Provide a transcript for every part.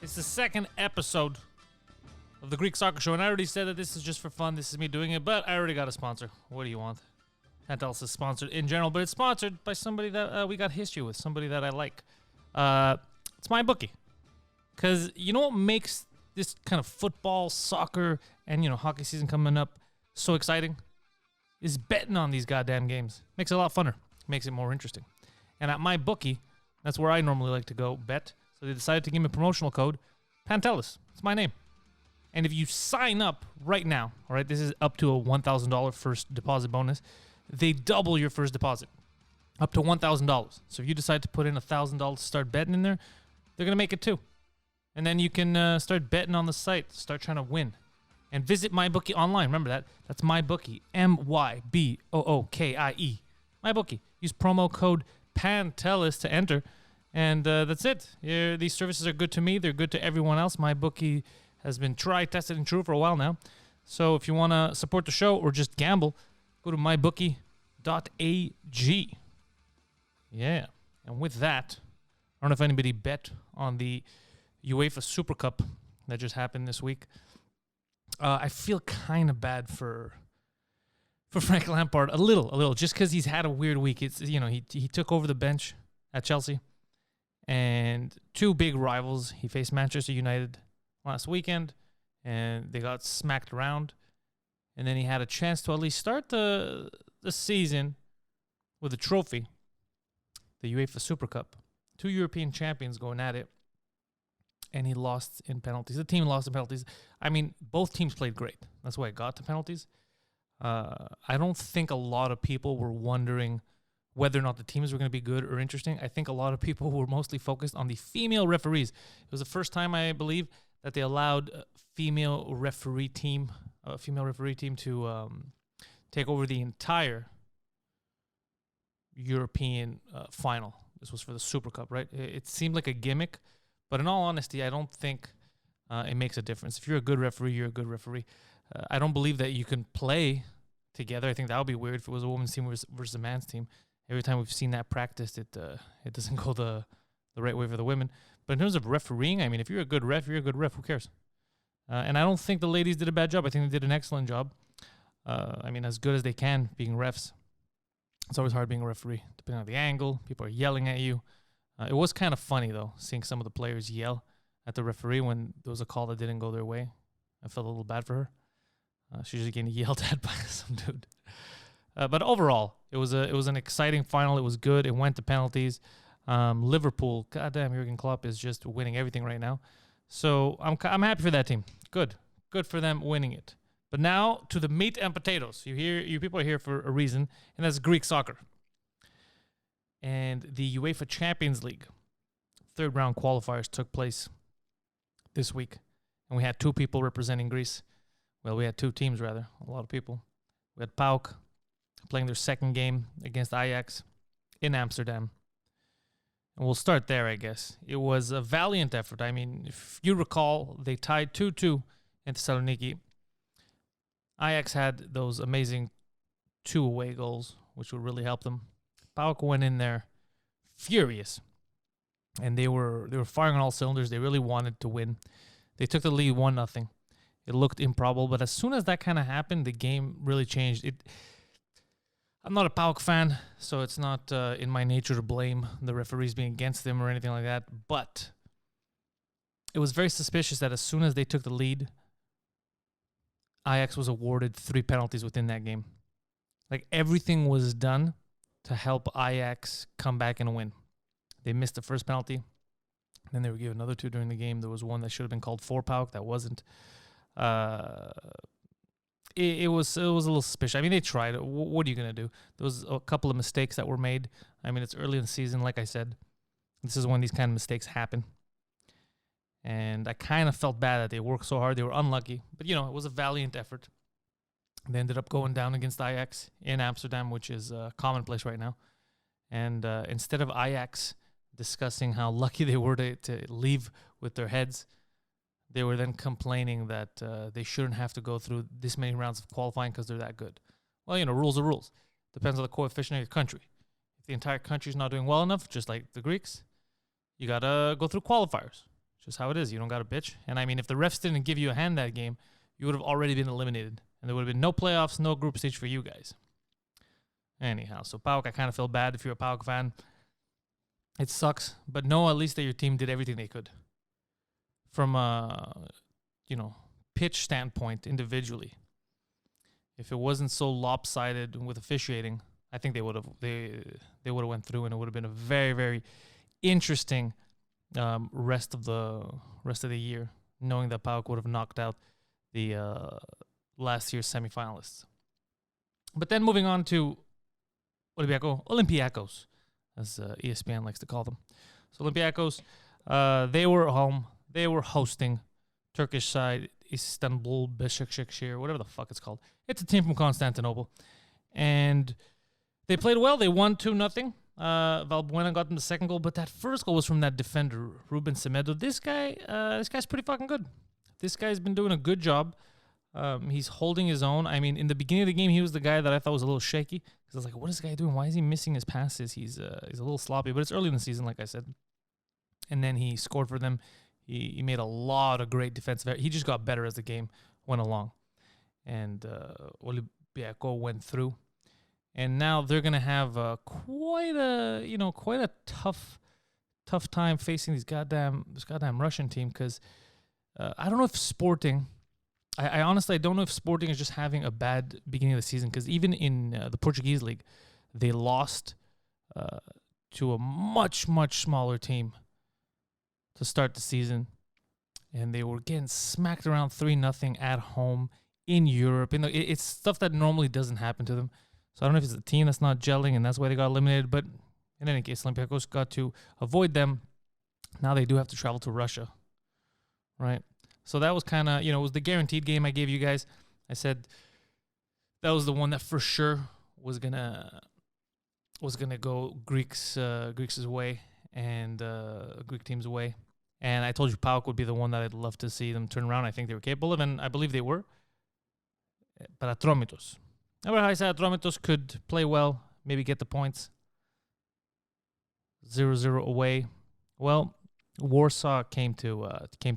It's the second episode of the Greek Soccer Show, and I already said that this is just for fun. This is me doing it, but I already got a sponsor. What do you want? Pantelis is sponsored in general, but it's sponsored by somebody that we got history with, somebody that I like. It's my bookie. Because you know what makes this kind of football, soccer, and, hockey season coming up so exciting? Is betting on these goddamn games. Makes it a lot funner. Makes it more interesting. And at my bookie, that's where I normally like to go bet. So they decided to give me a promotional code, Pantelis. It's my name. And if you sign up right now, all right, this is up to a $1,000 first deposit bonus. They double your first deposit, up to $1,000. So if you decide to put in $1,000 to start betting in there, they're going to make it too. And then you can start betting on the site, start trying to win. And visit MyBookie online. Remember that. That's MyBookie, MyBookie. MyBookie. Use promo code Pantelis to enter. And that's it. These services are good to me. They're good to everyone else. MyBookie has been tried, tested, and true for a while now. So if you want to support the show or just gamble, go to mybookie.ag. Yeah. And with that, I don't know if anybody bet on the UEFA Super Cup that just happened this week. I feel kind of bad for Frank Lampard, a little, just because he's had a weird week. It's he took over the bench at Chelsea, and two big rivals. He faced Manchester United last weekend, and they got smacked around. And then he had a chance to at least start the season with a trophy, the UEFA Super Cup. Two European champions going at it. And he lost in penalties. The team lost in penalties. I mean, both teams played great. That's why it got to penalties. I don't think a lot of people were wondering whether or not the teams were going to be good or interesting. I think a lot of people were mostly focused on the female referees. It was the first time, I believe, that they allowed a female referee team to take over the entire European final. This was for the Super Cup, right? It seemed like a gimmick. But in all honesty, I don't think it makes a difference. If you're a good referee, you're a good referee. I don't believe that you can play together. I think that would be weird if it was a women's team versus a man's team. Every time we've seen that practiced, it doesn't go the right way for the women. But in terms of refereeing, I mean, if you're a good ref, you're a good ref. Who cares? And I don't think the ladies did a bad job. I think they did an excellent job. I mean, as good as they can being refs. It's always hard being a referee, depending on the angle. People are yelling at you. It was kind of funny, though, seeing some of the players yell at the referee when there was a call that didn't go their way. I felt a little bad for her. She's just getting yelled at by some dude. But overall, it was an exciting final. It was good. It went to penalties. Liverpool, goddamn, Jurgen Klopp is just winning everything right now. So I'm happy for that team. Good for them winning it. But now to the meat and potatoes. You people are here for a reason, and that's Greek soccer. And the UEFA Champions League third round qualifiers took place this week. And we had two people representing Greece. Well, we had two teams, rather. A lot of people. We had PAOK playing their second game against Ajax in Amsterdam. And we'll start there, I guess. It was a valiant effort. I mean, if you recall, they tied 2-2 in Thessaloniki. Ajax had those amazing 2 away goals, which would really help them. PAOK went in there furious, and they were firing on all cylinders. They really wanted to win. They took the lead 1-0. It looked improbable, but as soon as that kind of happened, the game really changed. I'm not a PAOK fan, so it's not in my nature to blame the referees being against them or anything like that, but it was very suspicious that as soon as they took the lead, Ajax was awarded 3 penalties within that game. Like, everything was done to help Ajax come back and win. They missed the first penalty. Then they were given another 2 during the game. There was one that should have been called for PAOK. That wasn't. It was a little suspicious. I mean, they tried. What are you going to do? There was a couple of mistakes that were made. I mean, it's early in the season, like I said. This is when these kind of mistakes happen. And I kind of felt bad that they worked so hard. They were unlucky. But, it was a valiant effort. They ended up going down against Ajax in Amsterdam, which is commonplace right now. And instead of Ajax discussing how lucky they were to leave with their heads, they were then complaining that they shouldn't have to go through this many rounds of qualifying because they're that good. Well, rules are rules. Depends on the coefficient of your country. If the entire country is not doing well enough, just like the Greeks, you got to go through qualifiers. Just how it is. You don't got to bitch. And I mean, if the refs didn't give you a hand that game, you would have already been eliminated. And there would have been no playoffs, no group stage for you guys. Anyhow, so PAOK, I kind of feel bad if you're a PAOK fan. It sucks. But know at least that your team did everything they could. From a, pitch standpoint individually. If it wasn't so lopsided with officiating, I think they would have went through, and it would have been a very, very interesting rest of the year, knowing that PAOK would have knocked out the last year's semifinalists. But then moving on to Olympiakos, as ESPN likes to call them. So Olympiakos, they were at home. They were hosting Turkish side Istanbul Beşiktaşir, whatever the fuck it's called. It's a team from Constantinople. And they played well. They won 2-0. Valbuena got them the second goal, but that first goal was from that defender, Ruben Semedo. This guy's pretty fucking good. This guy's been doing a good job. He's holding his own. I mean, in the beginning of the game, he was the guy that I thought was a little shaky. Because I was like, what is this guy doing? Why is he missing his passes? He's a little sloppy, but it's early in the season, like I said. And then he scored for them. He made a lot of great defensive. He just got better as the game went along. And Olympiakos went through. And now they're gonna have quite a tough time facing this goddamn Russian team, because I don't know if Sporting. I honestly don't know if Sporting is just having a bad beginning of the season, because even in the Portuguese league, they lost to a much smaller team to start the season, and they were getting smacked around 3-0 at home in Europe. It's stuff that normally doesn't happen to them. So I don't know if it's the team that's not gelling and that's why they got eliminated. But in any case, Olympiakos got to avoid them. Now they do have to travel to Russia, right? So that was kind of, it was the guaranteed game I gave you guys. I said that was the one that for sure was gonna go Greeks' way and Greek team's way. And I told you PAOK would be the one that I'd love to see them turn around. I think they were capable of, and I believe they were. But Atromitos. Remember how I said Atromitos could play well, maybe get the points? 0-0 away. Well, Warsaw came to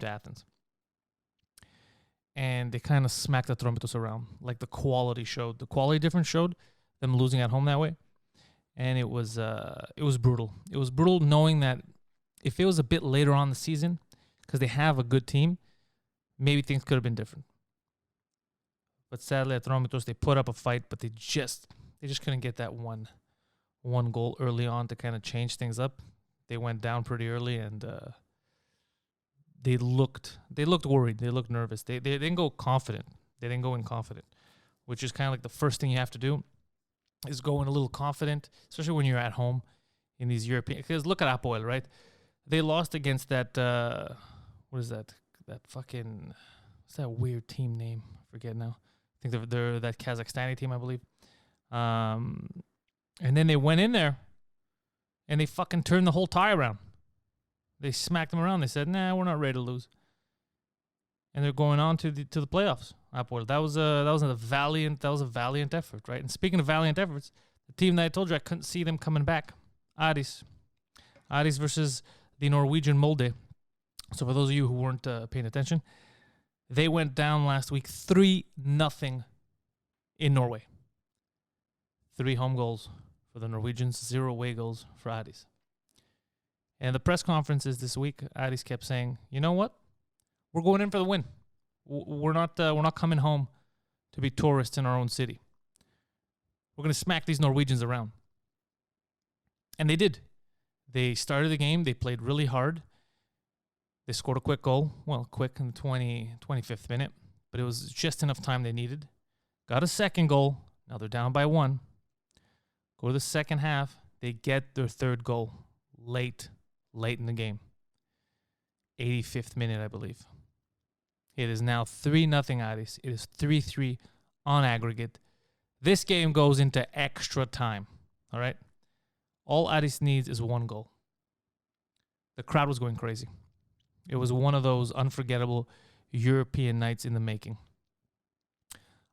Athens. And they kind of smacked Atromitos around. Like the quality difference showed them losing at home that way. And it was brutal. It was brutal knowing that if it was a bit later on in the season, because they have a good team, maybe things could have been different. But sadly, Atromitos, they put up a fight, but they just couldn't get that one goal early on to kind of change things up. They went down pretty early, and they looked worried. They looked nervous. They didn't go confident. They didn't go in confident, which is kind of like the first thing you have to do, is go in a little confident, especially when you're at home in these European. Because look at Apoel, right? They lost against that. What is that? That fucking. What's that weird team name? I forget now. I think they're that Kazakhstani team, I believe. And then they went in there, and they fucking turned the whole tie around. They smacked them around. They said, "Nah, we're not ready to lose." And they're going on to the playoffs. Apoel. That was a valiant effort, right? And speaking of valiant efforts, the team that I told you I couldn't see them coming back, Aris versus the Norwegian Molde. So for those of you who weren't paying attention, they went down last week 3-0 in Norway. 3 home goals for the Norwegians, 0 away goals for Aris. And the press conferences this week, Aris kept saying, "You know what? We're going in for the win. We're not coming home to be tourists in our own city. We're going to smack these Norwegians around." And they did. They started the game. They played really hard. They scored a quick goal. Well, quick in the 25th minute. But it was just enough time they needed. Got a second goal. Now they're down by 1. Go to the second half. They get their third goal late in the game. 85th minute, I believe. It is now 3-0 Aris. It is 3-3 on aggregate. This game goes into extra time. All right? All Aris needs is 1 goal. The crowd was going crazy. It was one of those unforgettable European nights in the making.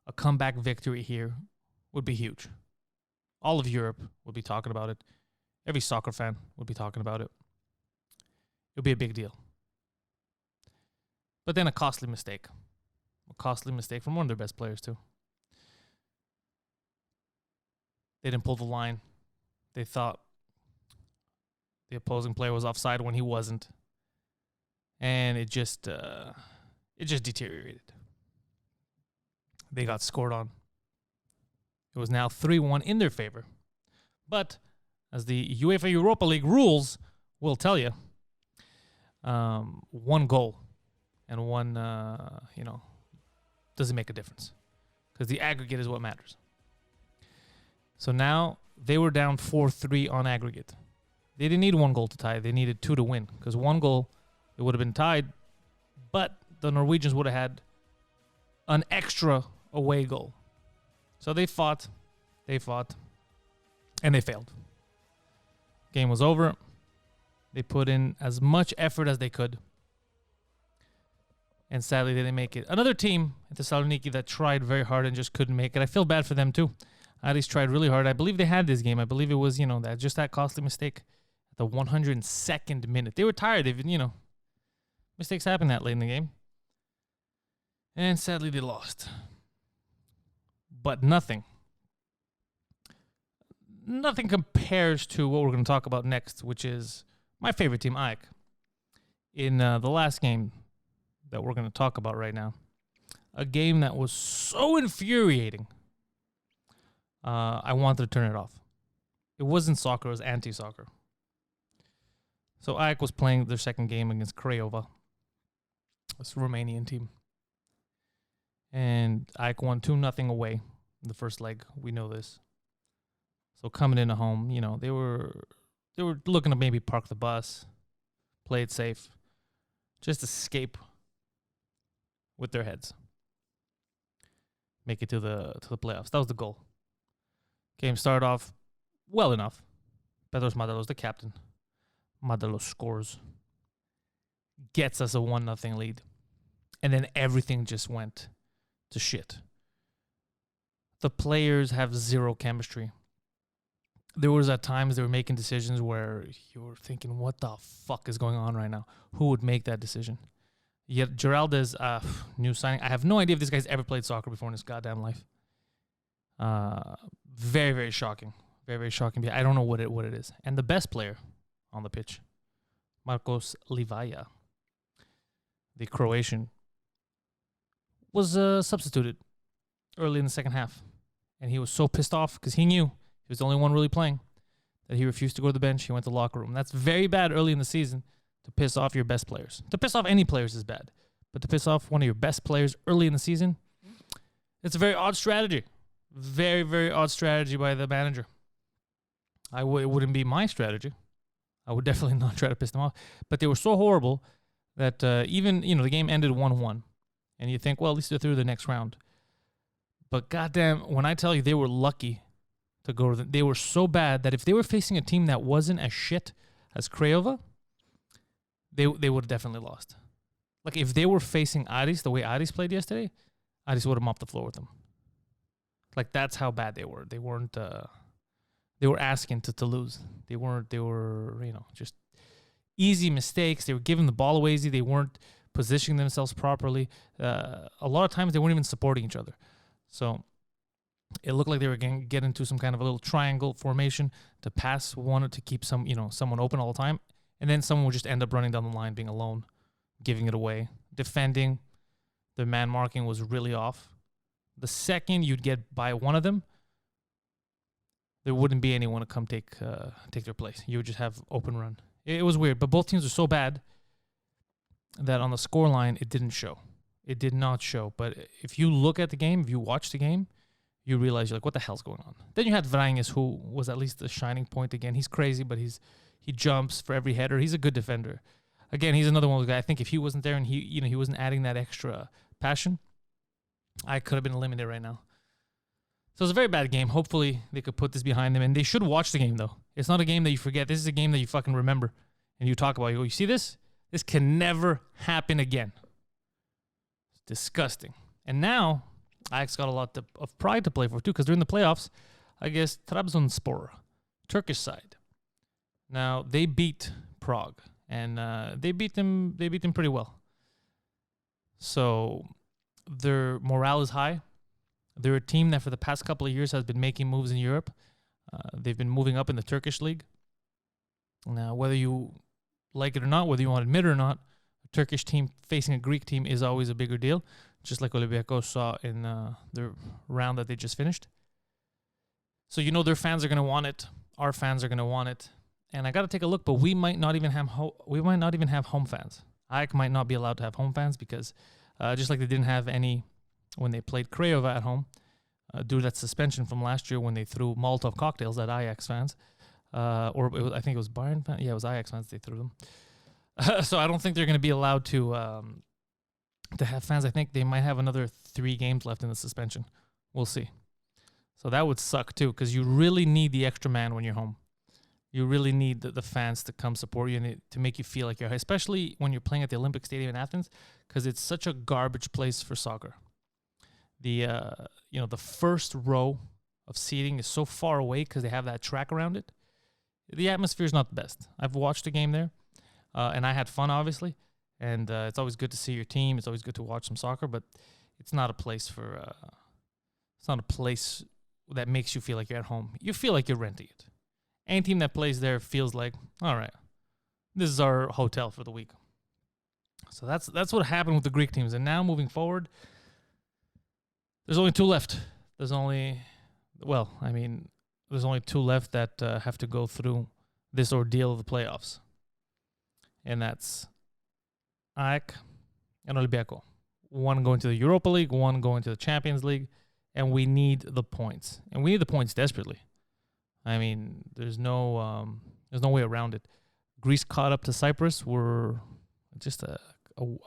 A comeback victory here would be huge. All of Europe would be talking about it. Every soccer fan would be talking about it. It would be a big deal. But then a costly mistake. A costly mistake from one of their best players, too. They didn't pull the line. They thought the opposing player was offside when he wasn't. And it just deteriorated. They got scored on. It was now 3-1 in their favor. But as the UEFA Europa League rules will tell you, one goal and one, doesn't make a difference. Because the aggregate is what matters. So now they were down 4-3 on aggregate. They didn't need one goal to tie. They needed 2 to win. Because one goal, it would have been tied. But the Norwegians would have had an extra away goal. So they fought, and they failed. Game was over. They put in as much effort as they could. And sadly, they didn't make it. Another team at Thessaloniki that tried very hard and just couldn't make it. I feel bad for them too. Aris tried really hard. I believe they had this game. I believe it was, that costly mistake at the 102nd minute. They were tired. Mistakes happen that late in the game. And sadly, they lost. But nothing compares to what we're going to talk about next, which is my favorite team, AEK. In the last game that we're going to talk about right now, a game that was so infuriating, I wanted to turn it off. It wasn't soccer, it was anti-soccer. So AEK was playing their second game against Craiova, this Romanian team. And AEK won 2-0 away in the first leg. We know this. So coming into home, they were looking to maybe park the bus, play it safe, just escape with their heads, make it to the playoffs. That was the goal. Game started off well enough. Pedros Modelos, the captain. Modelos scores, gets us a 1-0 lead, and then everything just went to shit. The players have zero chemistry. There was at times they were making decisions where you were thinking, what the fuck is going on right now? Who would make that decision? Yet Geralda's new signing, I have no idea if this guy's ever played soccer before in his goddamn life. Very, very shocking. Very, very shocking. I don't know what it is. And the best player on the pitch, Marcos Livaja, the Croatian, was substituted early in the second half. And he was so pissed off because he knew he was the only one really playing that he refused to go to the bench. He went to the locker room. That's very bad early in the season to piss off your best players. To piss off any players is bad. But to piss off one of your best players early in the season, it's a very odd strategy. Very, very odd strategy by the manager. It wouldn't be my strategy. I would definitely not try to piss them off. But they were so horrible that even, the game ended 1-1. And you think, well, at least they're through the next round. But goddamn, when I tell you they were lucky to go to they were so bad that if they were facing a team that wasn't as shit as Craiova, they would have definitely lost. Like if they were facing Aris the way Aris played yesterday, Aris would have mopped the floor with them. Like that's how bad they were. They weren't. They were asking to lose. They weren't. They were just easy mistakes. They were giving the ball away easy. They weren't positioning themselves properly. A lot of times they weren't even supporting each other. So it looked like they were going to get into some kind of a little triangle formation to pass one to keep someone open all the time. And then someone would just end up running down the line, being alone, giving it away. Defending, the man marking was really off. The second you'd get by one of them, there wouldn't be anyone to come take their place. You would just have open run. It was weird, but both teams were so bad that on the scoreline, it didn't show. It did not show. But if you look at the game, if you watch the game, you realize you're like, what the hell's going on? Then you had Vranjes, who was at least the shining point again. He's crazy, but he jumps for every header. He's a good defender. Again, he's another one of those guys. I think if he wasn't there and he wasn't adding that extra passion, I could have been eliminated right now. So it's a very bad game. Hopefully they could put this behind them. And they should watch the game, though. It's not a game that you forget. This is a game that you fucking remember. And you talk about it. You go, you see this? This can never happen again. It's disgusting. And now, Ajax got a lot of pride to play for, too, because they're in the playoffs against Trabzonspor, Turkish side. Now, they beat Prague. And they beat them pretty well. So their morale is high. They're a team that for the past couple of years has been making moves in Europe. They've been moving up in the Turkish league. Now, whether you like it or not, whether you want to admit it or not, a Turkish team facing a Greek team is always a bigger deal, just like Olympiakos saw in the round that they just finished. So their fans are going to want it. Our fans are going to want it. And I got to take a look, but we might not even have home fans. AEK might not be allowed to have home fans because just like they didn't have any when they played Craiova at home, due to that suspension from last year when they threw Molotov cocktails at Ajax fans, I think it was Bayern fans. Yeah, it was Ajax fans. They threw them. So I don't think they're going to be allowed to have fans. I think they might have another 3 games left in the suspension. We'll see. So that would suck too, because you really need the extra man when you're home. You really need the fans to come support you and to make you feel like you're home, especially when you're playing at the Olympic Stadium in Athens, because it's such a garbage place for soccer. The first row of seating is so far away because they have that track around it. The atmosphere is not the best. I've watched a game there, and I had fun, obviously. And it's always good to see your team. It's always good to watch some soccer, but it's not a place it's not a place that makes you feel like you're at home. You feel like you're renting it. Any team that plays there feels like, all right, this is our hotel for the week. So that's what happened with the Greek teams. And now moving forward, there's only 2 left. There's only 2 left that have to go through this ordeal of the playoffs. And that's AEK and Olympiakos. One going to the Europa League, one going to the Champions League. And we need the points. And we need the points desperately. I mean, there's no way around it. Greece caught up to Cyprus. We're just a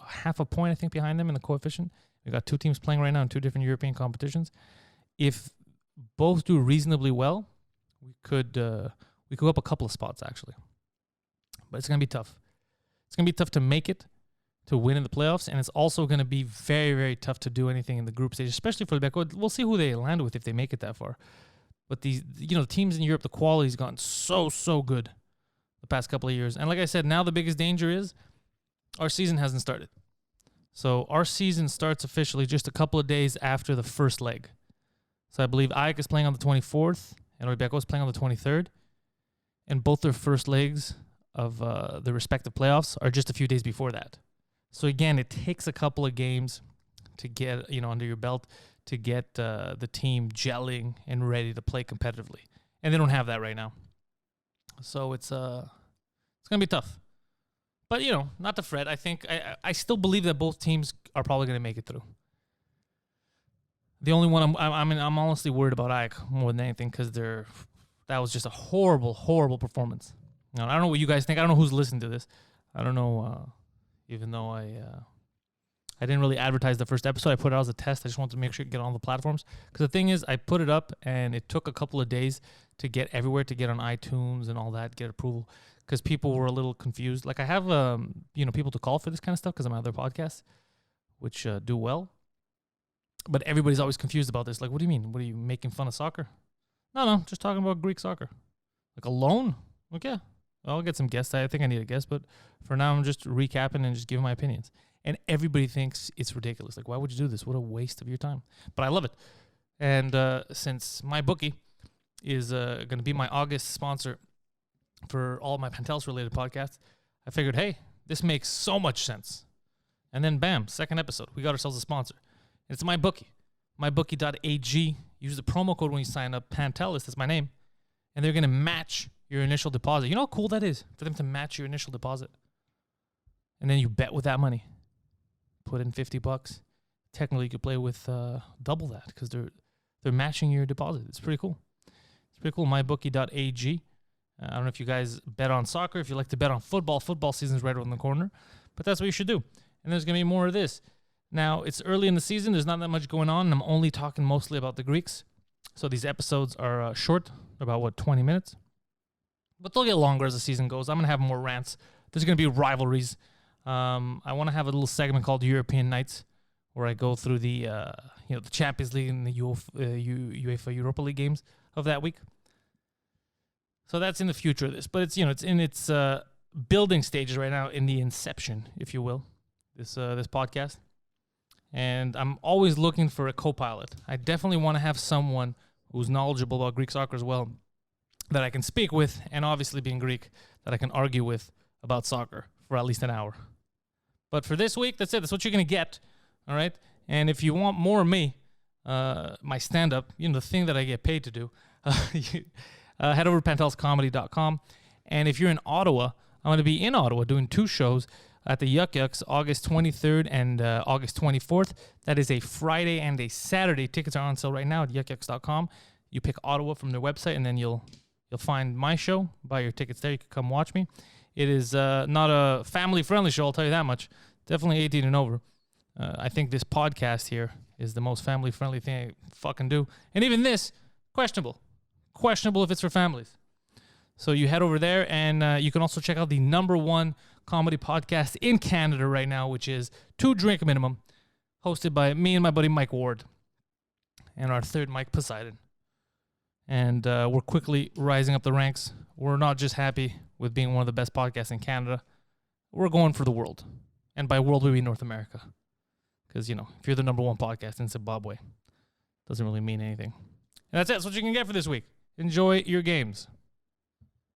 half a point, I think, behind them in the coefficient. We got 2 teams playing right now in 2 different European competitions. If both do reasonably well, we could go up a couple of spots, actually. But it's going to be tough. It's going to be tough to make it, to win in the playoffs, and it's also going to be very, very tough to do anything in the group stage, especially for Olympiakos. We'll see who they land with if they make it that far. But the teams in Europe, the quality's gotten so good the past couple of years. And like I said, now the biggest danger is our season hasn't started. So our season starts officially just a couple of days after the first leg. So I believe AEK is playing on the 24th and Olympiakos is playing on the 23rd. And both their first legs of the respective playoffs are just a few days before that. So again, it takes a couple of games to get under your belt to get the team gelling and ready to play competitively, and they don't have that right now. So it's going to be tough, but not to fret. I think I still believe that both teams are probably going to make it through. The only one I'm honestly worried about AEK more than anything because that was just a horrible performance. I don't know what you guys think. I don't know who's listening to this. I don't know. Even though I didn't really advertise the first episode. I put it out as a test. I just wanted to make sure it get on all the platforms. Because the thing is, I put it up, and it took a couple of days to get everywhere, to get on iTunes and all that, get approval. Because people were a little confused. Like, I have, people to call for this kind of stuff because I'm on other podcasts, which do well. But everybody's always confused about this. Like, what do you mean? What are you, making fun of soccer? No, just talking about Greek soccer. Like, alone? Okay. I'll get some guests. I think I need a guest, but for now, I'm just recapping and just giving my opinions. And everybody thinks it's ridiculous. Like, why would you do this? What a waste of your time. But I love it. And since my bookie is going to be my August sponsor for all of my Pantelis-related podcasts, I figured, hey, this makes so much sense. And then, bam, second episode. We got ourselves a sponsor. And it's my bookie. MyBookie.ag. Use the promo code when you sign up. Pantelis, that's my name. And they're going to match your initial deposit. You know how cool that is for them to match your initial deposit? And then you bet with that money. Put in $50. Technically, you could play with double that because they're matching your deposit. It's pretty cool. It's pretty cool. MyBookie.ag. I don't know if you guys bet on soccer. If you like to bet on football, football season's right around the corner. But that's what you should do. And there's going to be more of this. Now, it's early in the season. There's not that much going on. And I'm only talking mostly about the Greeks. So these episodes are short, about, 20 minutes? But they'll get longer as the season goes. I'm going to have more rants. There's going to be rivalries. I want to have a little segment called European Nights where I go through the the Champions League and the UEFA Europa League games of that week. So that's in the future of this. But it's it's in its building stages right now, in the inception, if you will, this podcast. and I'm always looking for a co-pilot. I definitely want to have someone who's knowledgeable about Greek soccer as well, that I can speak with, and obviously being Greek, that I can argue with about soccer for at least an hour. But for this week, that's it. That's what you're going to get, all right? And if you want more of me, my stand-up, the thing that I get paid to do, head over to pantelscomedy.com. And if you're in Ottawa, I'm going to be in Ottawa doing 2 shows at the Yuck Yucks, August 23rd and August 24th. That is a Friday and a Saturday. Tickets are on sale right now at yuckyucks.com. You pick Ottawa from their website, and then you'll find my show. Buy your tickets there. You can come watch me. It is not a family-friendly show, I'll tell you that much. Definitely 18 and over. I think this podcast here is the most family-friendly thing I fucking do. And even this, questionable. Questionable if it's for families. So you head over there, and you can also check out the #1 comedy podcast in Canada right now, which is 2 Drink Minimum, hosted by me and my buddy Mike Ward, and our third Mike Poseidon. And we're quickly rising up the ranks. We're not just happy with being one of the best podcasts in Canada. We're going for the world. And by world, we mean North America. Because, if you're the #1 podcast in Zimbabwe, doesn't really mean anything. And that's it. That's what you can get for this week. Enjoy your games.